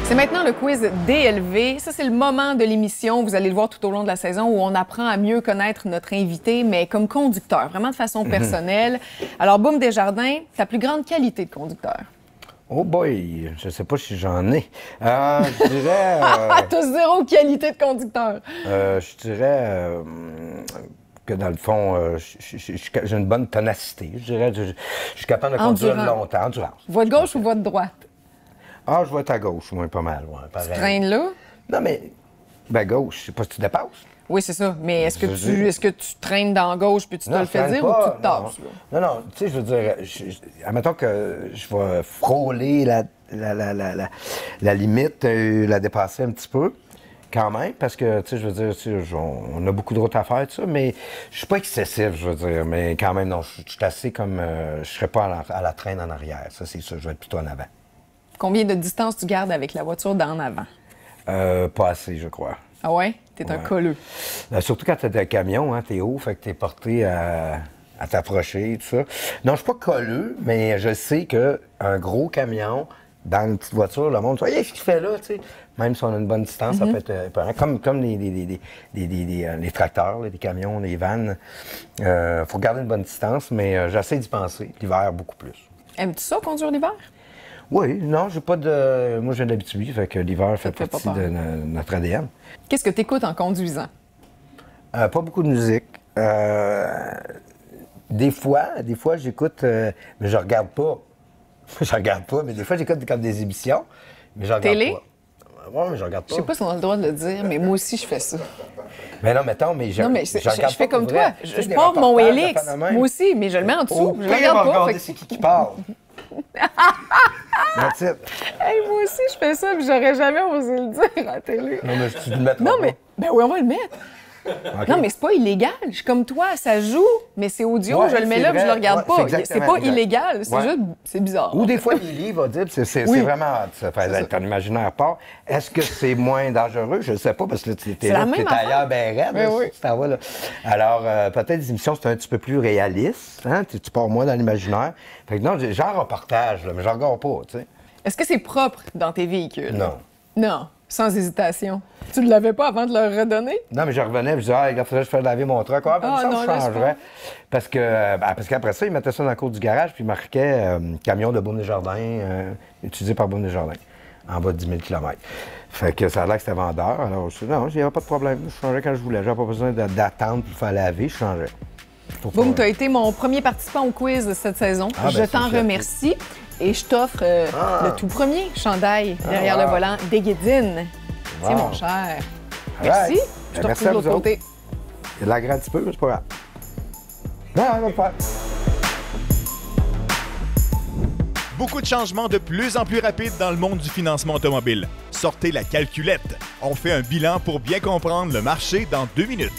C'est maintenant le quiz DLV. Ça, c'est le moment de l'émission, vous allez le voir tout au long de la saison, où on apprend à mieux connaître notre invité, mais comme conducteur, vraiment de façon personnelle. Alors, Boom Desjardins, ta plus grande qualité de conducteur? Oh boy, je sais pas si j'en ai. Je dirais... T'as zéro qualité de conducteur. Je dirais que dans le fond, j'ai une bonne ténacité. Je dirais je suis capable de conduire longtemps. Endurance. Voie de gauche ou voie de droite? Ah, je vais être à gauche, moi, pas mal. Ouais, Tu traînes là? Non, mais... Ben, gauche, je sais pas si tu dépasses. Oui, c'est ça. Mais est-ce que tu traînes dans gauche puis tu te le fais dire ou tu te tasses? Non, tu sais, je veux dire, admettons que je vais frôler la limite, la dépasser un petit peu, quand même, parce que, tu sais, je veux dire, on a beaucoup de routes à faire, tout ça, mais je suis pas excessif, je veux dire, mais quand même, non, je suis assez comme, je serais pas à la traîne en arrière, ça, c'est sûr, je vais être plutôt en avant. Combien de distance tu gardes avec la voiture d'en avant? Pas assez, je crois. Ah ouais? T'es un colleux. Surtout quand t'as des camions, hein, t'es haut, fait que t'es porté à t'approcher, tout ça. Non, je suis pas colleux, mais je sais qu'un gros camion, dans une petite voiture, le monde dit « Hey, qu'est-ce qu'il fait là? » Même si on a une bonne distance, ça peut être comme les tracteurs, les camions, les vannes. Faut garder une bonne distance, mais j'essaie d'y penser. L'hiver, beaucoup plus. Aimes-tu ça, conduire l'hiver? Oui, non, j'ai pas de... Moi, je viens d'habitude, fait que l'hiver fait partie de notre ADN. Qu'est-ce que tu écoutes en conduisant? Pas beaucoup de musique. Des fois, j'écoute, mais je regarde pas. Je regarde pas, mais des fois, j'écoute comme des émissions, mais je regarde Télé? pas. Oui, mais je regarde pas. Je sais pas si on a le droit de le dire, mais moi aussi, je fais ça. Mais non, mettons, mais je Non, mais je je fais comme toi. vrai. Je pars mon Helix. Moi aussi, mais je le mets en dessous. Je le regarde pas. C'est qui parle. That's it. Hey, moi aussi, je fais ça, puis j'aurais jamais osé le dire à la télé. Non, mais tu le mettras Non, pas. mais... Ben oui, on va le mettre. Okay. Non, mais c'est pas illégal. Je suis comme toi, ça joue, mais c'est audio, Ouais, je le mets c'est là, puis je le vrai. regarde Ouais, pas. c'est C'est pas exact. illégal, c'est juste... C'est bizarre. Ou des fois, Lily va dire, c'est vraiment... Ça fait ton imaginaire part. Est-ce que c'est moins dangereux? Je ne sais pas, parce que là, tu es ailleurs, ben raide. Ben oui. Si t'en vas, là. Alors, peut-être des émissions, c'est un petit peu plus réaliste. Hein? Tu pars moins dans l'imaginaire. Fait que non, genre reportage, là, mais j'en regarde pas, tu sais. Est-ce que c'est propre dans tes véhicules? Non. Non, sans hésitation. Tu ne l'avais pas avant de le redonner? Non, mais je revenais, je disais, ah, il faudrait que je fasse laver mon truck. Ah, ça, non, je changerais. Parce qu'après ça, ils mettaient ça dans le cours du garage, puis ils marquaient camion de Boom Desjardins, utilisé par Boom Desjardins, en bas de 10 000 km. Fait que ça a l'air que c'était vendeur. Alors, je dis, non, il n'y avait pas de problème. Je changeais quand je voulais. J'avais pas besoin d'attendre pour le faire laver, je changeais. Boom, tu as été mon premier participant au quiz de cette saison. Je t'en remercie. Et je t'offre le tout premier chandail derrière le volant d'Eguédine. Tiens, mon cher. Merci. Je te retrouve de l'autre côté. Il l'agrée un petit peu, mais c'est pas grave. Non, on va le faire. Beaucoup de changements de plus en plus rapides dans le monde du financement automobile. Sortez la calculette. On fait un bilan pour bien comprendre le marché dans 2 minutes.